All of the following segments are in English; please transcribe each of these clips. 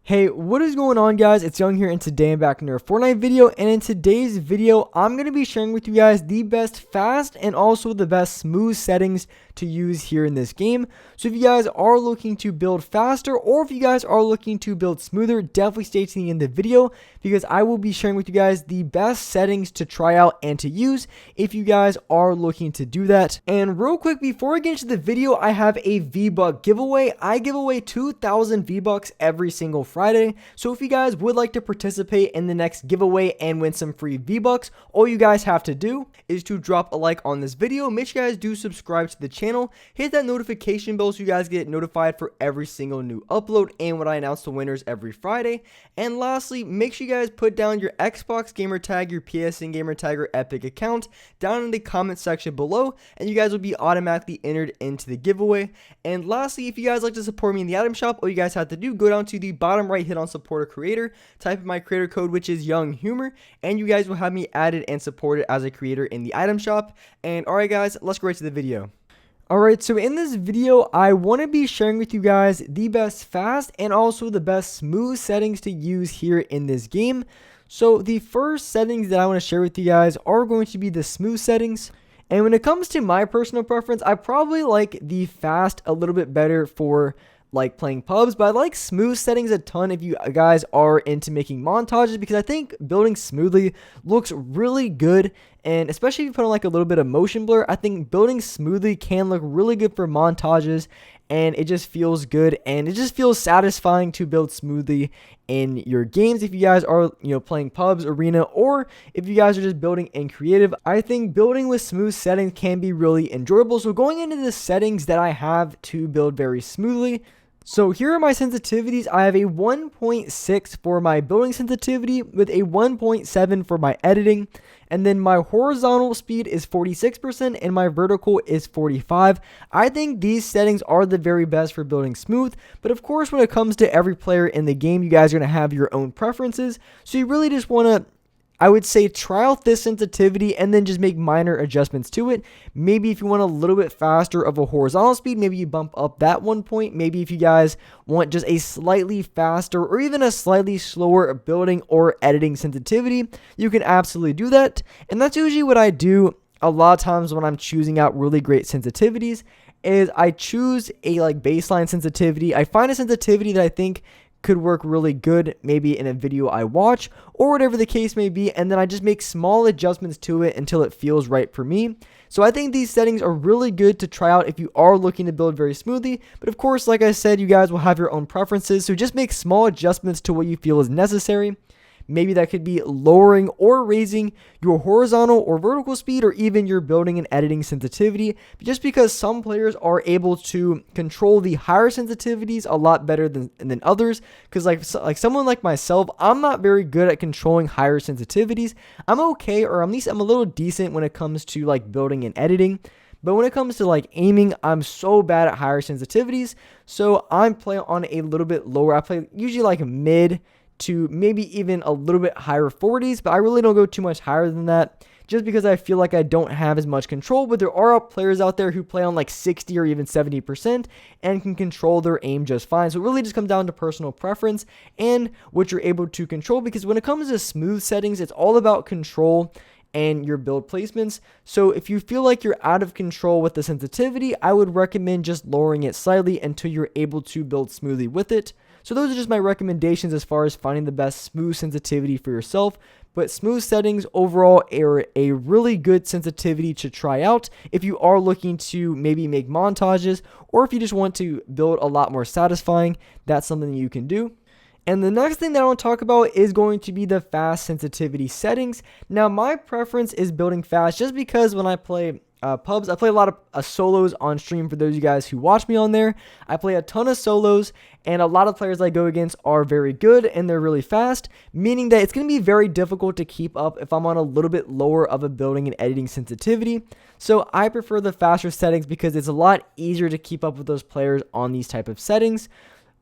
Hey, what is going on, guys? It's Young here, and today I'm back in a Fortnite video, and in today's video, I'm going to be sharing with you guys the best fast and also the best smooth settings to use here in this game. So if you guys are looking to build faster, or if you guys are looking to build smoother, definitely stay tuned in the video, because I will be sharing with you guys the best settings to try out and to use if you guys are looking to do that. And real quick, before I get into the video, I have a V-Buck giveaway. I give away 2,000 V-Bucks every single Friday. So if you guys would like to participate in the next giveaway and win some free V-Bucks, all you guys have to do is to drop a like on this video. Make sure you guys do subscribe to the channel, hit that notification bell so you guys get notified for every single new upload and when I announce the winners every Friday. And lastly, make sure you guys put down your Xbox gamer tag, your PSN gamer tag, or Epic account down in the comment section below, and you guys will be automatically entered into the giveaway. And lastly, if you guys like to support me in the item shop, all you guys have to do, go down to the bottom right, hit on support a creator, type in my creator code, which is Young Humor, and you guys will have me added and supported as a creator in the item shop. And alright guys, let's go right to the video. Alright, so in this video, I want to be sharing with you guys the best fast and also the best smooth settings to use here in this game. So the first settings that I want to share with you guys are going to be the smooth settings. And when it comes to my personal preference, I probably like the fast a little bit better for like playing pubs, but I like smooth settings a ton if you guys are into making montages, because I think building smoothly looks really good, and especially if you put on like a little bit of motion blur, I think building smoothly can look really good for montages, and it just feels good, and it just feels satisfying to build smoothly in your games. If you guys are, playing pubs, arena, or if you guys are just building in creative, I think building with smooth settings can be really enjoyable. So going into the settings that I have to build very smoothly, so here are my sensitivities. I have a 1.6 for my building sensitivity with a 1.7 for my editing. And then my horizontal speed is 46% and my vertical is 45. I think these settings are the very best for building smooth. But of course, when it comes to every player in the game, you guys are going to have your own preferences. So you really just want to, I would say, try out this sensitivity and then just make minor adjustments to it. Maybe if you want a little bit faster of a horizontal speed, maybe you bump up that 1 point. Maybe if you guys want just a slightly faster or even a slightly slower building or editing sensitivity, you can absolutely do that. And that's usually what I do a lot of times when I'm choosing out really great sensitivities, is I choose a baseline sensitivity. I find a sensitivity that I think could work really good maybe in a video I watch or whatever the case may be, and then I just make small adjustments to it until it feels right for me. So I think these settings are really good to try out if you are looking to build very smoothly, but of course, like I said, you guys will have your own preferences, so just make small adjustments to what you feel is necessary. Maybe that could be lowering or raising your horizontal or vertical speed, or even your building and editing sensitivity, just because some players are able to control the higher sensitivities a lot better than others. Because like someone like myself, I'm not very good at controlling higher sensitivities. I'm okay, or at least I'm a little decent when it comes to like building and editing. But when it comes to like aiming, I'm so bad at higher sensitivities. So I'm playing on a little bit lower. I play usually like mid to maybe even a little bit higher 40s, but I really don't go too much higher than that, just because I feel like I don't have as much control. But there are players out there who play on like 60 or even 70% and can control their aim just fine. So it really just comes down to personal preference and what you're able to control, because when it comes to smooth settings, it's all about control and your build placements. So if you feel like you're out of control with the sensitivity, I would recommend just lowering it slightly until you're able to build smoothly with it. So those are just my recommendations as far as finding the best smooth sensitivity for yourself. But smooth settings overall are a really good sensitivity to try out if you are looking to maybe make montages, or if you just want to build a lot more satisfying. That's something you can do. And the next thing that I want to talk about is going to be the fast sensitivity settings. Now, my preference is building fast just because when I play pubs, I play a lot of solos on stream. For those of you guys who watch me on there, I play a ton of solos, and a lot of players I go against are very good and they're really fast, meaning that it's going to be very difficult to keep up if I'm on a little bit lower of a building and editing sensitivity. So I prefer the faster settings because it's a lot easier to keep up with those players on these type of settings.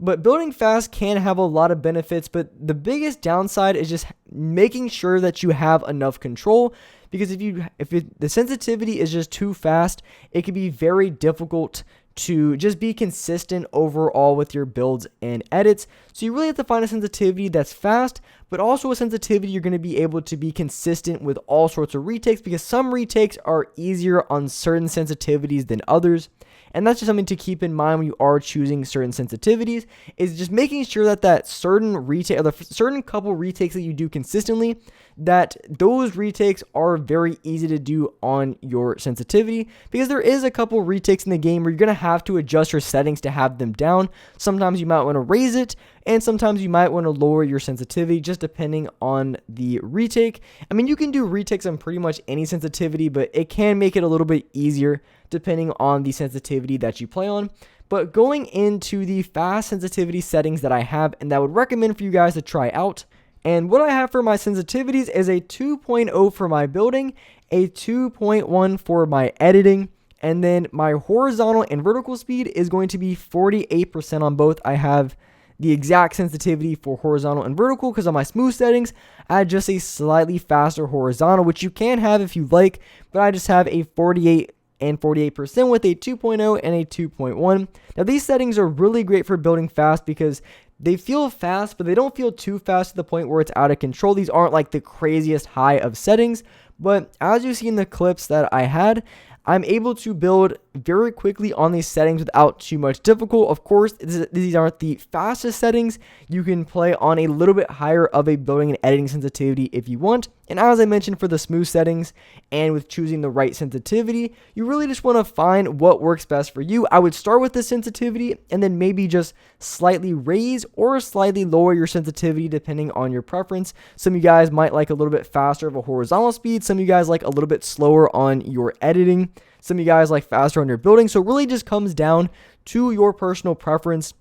But building fast can have a lot of benefits, but the biggest downside is just making sure that you have enough control, because the sensitivity is just too fast, it can be very difficult to just be consistent overall with your builds and edits. So you really have to find a sensitivity that's fast, but also a sensitivity you're going to be able to be consistent with all sorts of retakes, because some retakes are easier on certain sensitivities than others. And that's just something to keep in mind when you are choosing certain sensitivities, is just making sure that that certain retake, or the certain couple retakes that you do consistently, that those retakes are very easy to do on your sensitivity, because there is a couple retakes in the game where you're going to have to adjust your settings to have them down. Sometimes you might want to raise it, and sometimes you might want to lower your sensitivity, just depending on the retake. I mean, you can do retakes on pretty much any sensitivity, but it can make it a little bit easier depending on the sensitivity that you play on. But going into the fast sensitivity settings that I have and that I would recommend for you guys to try out, and what I have for my sensitivities is a 2.0 for my building, a 2.1 for my editing, and then my horizontal and vertical speed is going to be 48% on both. I have the exact sensitivity for horizontal and vertical because on my smooth settings, I had just a slightly faster horizontal, which you can have if you like, but I just have a 48 and 48% with a 2.0 and a 2.1. Now these settings are really great for building fast because they feel fast, but they don't feel too fast to the point where it's out of control. These aren't like the craziest high of settings, but as you see in the clips that I had, I'm able to build very quickly on these settings without too much difficult. Of course, these aren't the fastest settings. You can play on a little bit higher of a building and editing sensitivity if you want. And as I mentioned, for the smooth settings and with choosing the right sensitivity, you really just want to find what works best for you. I would start with the sensitivity and then maybe just slightly raise or slightly lower your sensitivity depending on your preference. Some of you guys might like a little bit faster of a horizontal speed. Some of you guys like a little bit slower on your editing. Some of you guys like faster on your building. So it really just comes down to your personal preference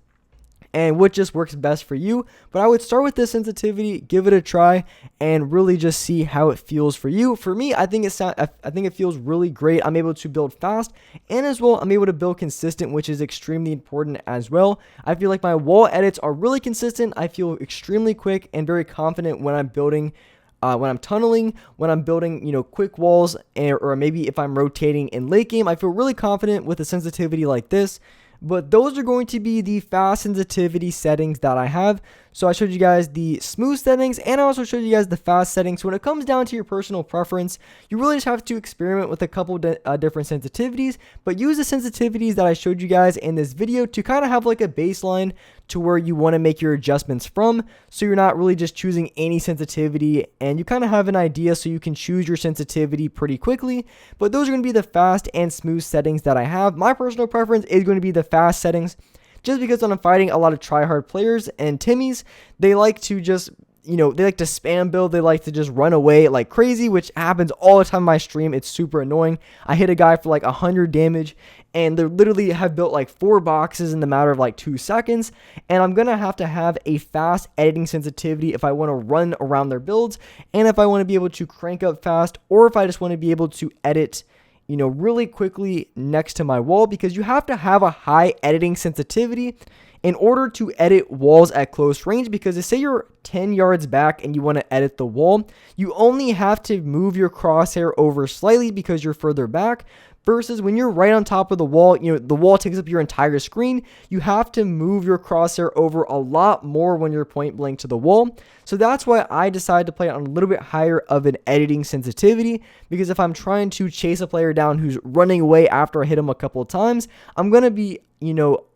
and what just works best for you. But I would start with this sensitivity, give it a try, and really just see how it feels for you. For me, I think it feels really great. I'm able to build fast, and as well, I'm able to build consistent, which is extremely important as well. I feel like my wall edits are really consistent. I feel extremely quick and very confident when I'm building. When I'm tunneling, when I'm building, quick walls, or maybe if I'm rotating in late game, I feel really confident with a sensitivity like this. But those are going to be the fast sensitivity settings that I have. So I showed you guys the smooth settings, and I also showed you guys the fast settings. So when it comes down to your personal preference, you really just have to experiment with a couple different sensitivities, but use the sensitivities that I showed you guys in this video to kind of have like a baseline to where you want to make your adjustments from. So you're not really just choosing any sensitivity, and you kind of have an idea so you can choose your sensitivity pretty quickly. But those are going to be the fast and smooth settings that I have. My personal preference is going to be the fast settings, just because when I'm fighting a lot of tryhard players and Timmies, they like to just, they like to spam build. They like to just run away like crazy, which happens all the time in my stream. It's super annoying. I hit a guy for like 100 damage, and they literally have built like 4 boxes in the matter of like 2 seconds. And I'm going to have a fast editing sensitivity if I want to run around their builds, and if I want to be able to crank up fast, or if I just want to be able to edit really quickly next to my wall, because you have to have a high editing sensitivity in order to edit walls at close range. Because say you're 10 yards back and you want to edit the wall, you only have to move your crosshair over slightly because you're further back. Versus when you're right on top of the wall, the wall takes up your entire screen. You have to move your crosshair over a lot more when you're point blank to the wall. So that's why I decided to play on a little bit higher of an editing sensitivity, because if I'm trying to chase a player down who's running away after I hit him a couple of times, I'm going to be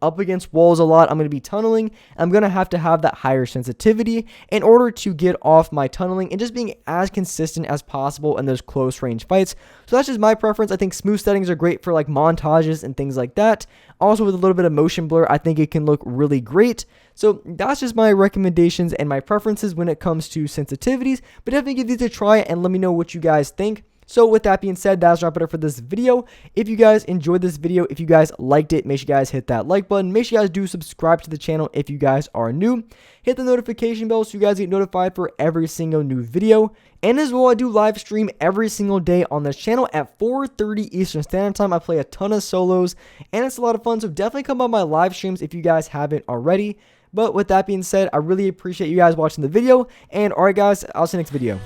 up against walls a lot. I'm going to be tunneling. I'm going to have that higher sensitivity in order to get off my tunneling and just being as consistent as possible in those close range fights. So that's just my preference. I think smooth settings are great for like montages and things like that. Also with a little bit of motion blur, I think it can look really great. So that's just my recommendations and my preferences when it comes to sensitivities. But definitely give these a try and let me know what you guys think. So with that being said, that's wrap it up for this video. If you guys enjoyed this video, if you guys liked it, make sure you guys hit that like button. Make sure you guys do subscribe to the channel if you guys are new. Hit the notification bell so you guys get notified for every single new video. And as well, I do live stream every single day on this channel at 4:30 Eastern Standard Time. I play a ton of solos, and it's a lot of fun. So definitely come on my live streams if you guys haven't already. But with that being said, I really appreciate you guys watching the video. And alright guys, I'll see you next video.